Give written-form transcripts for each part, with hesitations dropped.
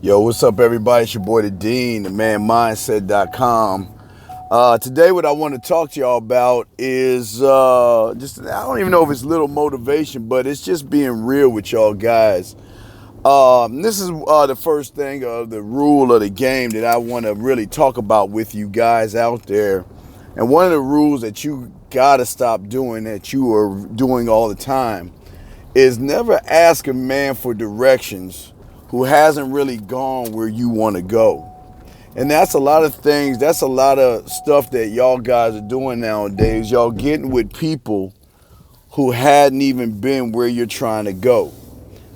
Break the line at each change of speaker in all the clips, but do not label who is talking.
Yo, what's up, everybody? It's your boy, the Dean, the manmindset.com. Today, what I want to talk to y'all about is just, I don't even know if it's little motivation, but it's just being real with y'all guys. This is the first thing of the rule of the game that I want to really talk about with you guys out there. And one of the rules that you got to stop doing, that you are doing all the time, is never ask a man for directions who hasn't really gone where you want to go. And that's a lot of things, that's a lot of stuff that y'all guys are doing nowadays. Y'all getting with people who hadn't even been where you're trying to go.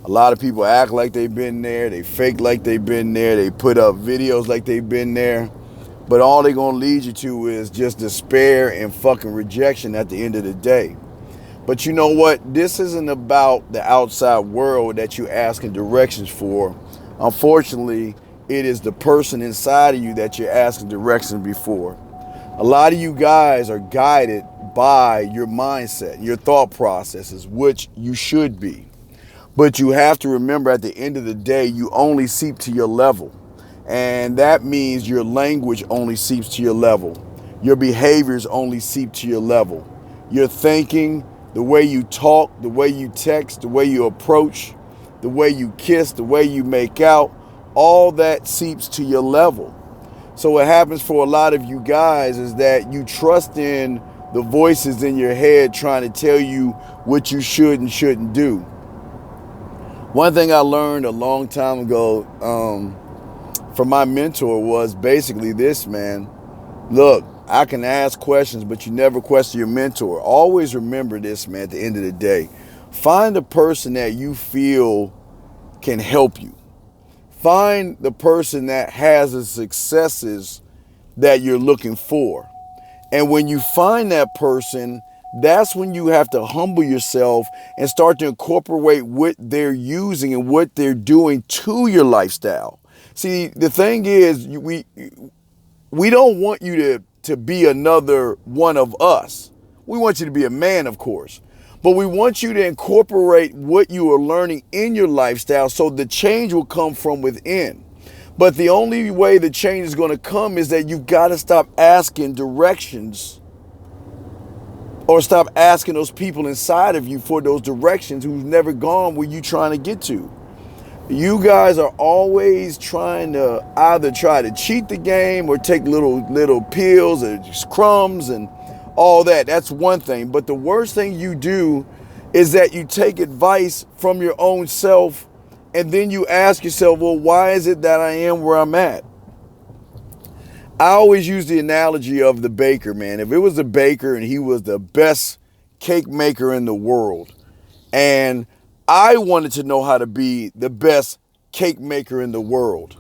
A lot of people act like they've been there, they fake like they've been there, they put up videos like they've been there, but all they're gonna lead you to is just despair and fucking rejection at the end of the day. But you know what? This isn't about the outside world that you're asking directions for. Unfortunately, it is the person inside of you that you're asking directions before. A lot of you guys are guided by your mindset, your thought processes, which you should be. But you have to remember at the end of the day, you only seep to your level. And that means your language only seeps to your level. Your behaviors only seep to your level. Your thinking, the way you talk, the way you text, the way you approach, the way you kiss, the way you make out, all that seeps to your level. So what happens for a lot of you guys is that you trust in the voices in your head trying to tell you what you should and shouldn't do. One thing I learned a long time ago from my mentor was basically this, man. Look, I can ask questions, but you never question your mentor. Always remember this, man, at the end of the day. Find a person that you feel can help you. Find the person that has the successes that you're looking for. And when you find that person, that's when you have to humble yourself and start to incorporate what they're using and what they're doing to your lifestyle. See, the thing is, we don't want you to be another one of us. We want you to be a man, of course. But we want you to incorporate what you are learning in your lifestyle so the change will come from within. But the only way the change is going to come is that you've got to stop asking directions or stop asking those people inside of you for those directions who've never gone where you're trying to get to. You guys are always trying to either try to cheat the game or take little pills or just crumbs and all that. That's one thing. But the worst thing you do is that you take advice from your own self and then you ask yourself, well, why is it that I am where I'm at? I always use the analogy of the baker, man. If it was a baker and he was the best cake maker in the world, and I wanted to know how to be the best cake maker in the world.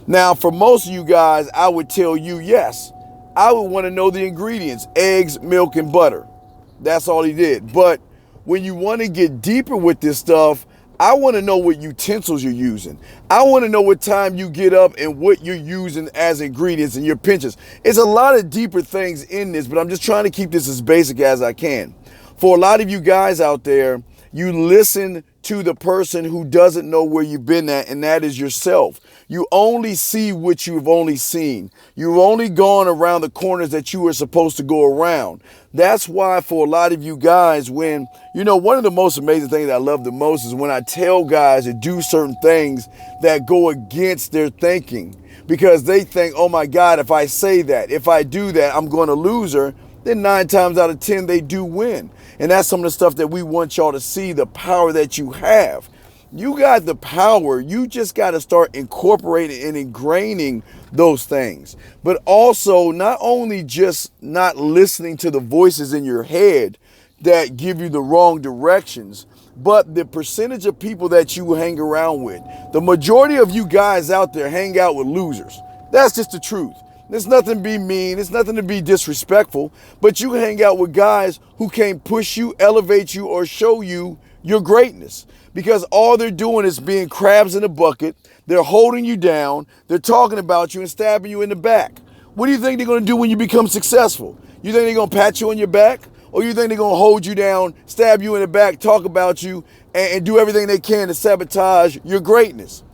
Now, for most of you guys, I would tell you, yes, I would want to know the ingredients, eggs, milk, and butter. That's all he did. But when you want to get deeper with this stuff, I want to know what utensils you're using. I want to know what time you get up and what you're using as ingredients and your pinches. It's a lot of deeper things in this, but I'm just trying to keep this as basic as I can. For a lot of you guys out there, you listen to the person who doesn't know where you've been at, and that is yourself. You only see what you've only seen. You've only gone around the corners that you were supposed to go around. That's why for a lot of you guys, when, one of the most amazing things I love the most is when I tell guys to do certain things that go against their thinking. Because they think, oh my God, if I say that, if I do that, I'm going to lose her. Then 9 times out of 10, they do win. And that's some of the stuff that we want y'all to see, the power that you have. You got the power. You just got to start incorporating and ingraining those things. But also, not only just not listening to the voices in your head that give you the wrong directions, but the percentage of people that you hang around with. The majority of you guys out there hang out with losers. That's just the truth. There's nothing to be mean. It's nothing to be disrespectful. But you hang out with guys who can't push you, elevate you, or show you your greatness. Because all they're doing is being crabs in a bucket. They're holding you down. They're talking about you and stabbing you in the back. What do you think they're going to do when you become successful? You think they're going to pat you on your back? Or you think they're going to hold you down, stab you in the back, talk about you, and do everything they can to sabotage your greatness?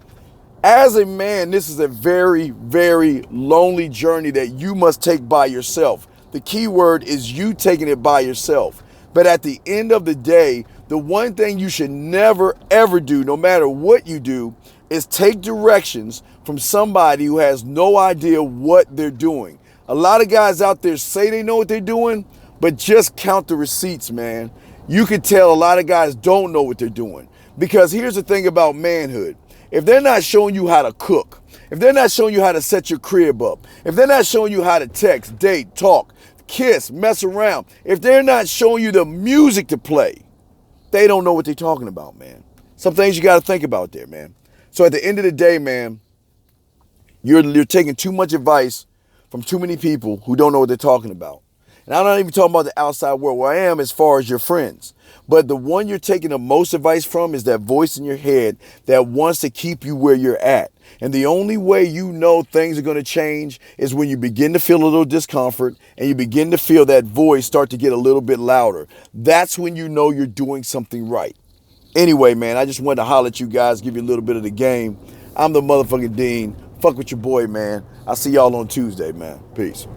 As a man, this is a very, very lonely journey that you must take by yourself. The key word is you taking it by yourself. But at the end of the day, the one thing you should never, ever do, no matter what you do, is take directions from somebody who has no idea what they're doing. A lot of guys out there say they know what they're doing, but just count the receipts, man. You can tell a lot of guys don't know what they're doing. Because here's the thing about manhood. If they're not showing you how to cook, if they're not showing you how to set your crib up, if they're not showing you how to text, date, talk, kiss, mess around, if they're not showing you the music to play, they don't know what they're talking about, man. Some things you got to think about there, man. So at the end of the day, man, you're taking too much advice from too many people who don't know what they're talking about. And I'm not even talking about the outside world where I am as far as your friends. But the one you're taking the most advice from is that voice in your head that wants to keep you where you're at. And the only way you know things are going to change is when you begin to feel a little discomfort and you begin to feel that voice start to get a little bit louder. That's when you know you're doing something right. Anyway, man, I just wanted to holler at you guys, give you a little bit of the game. I'm the motherfucking Dean. Fuck with your boy, man. I'll see y'all on Tuesday, man. Peace.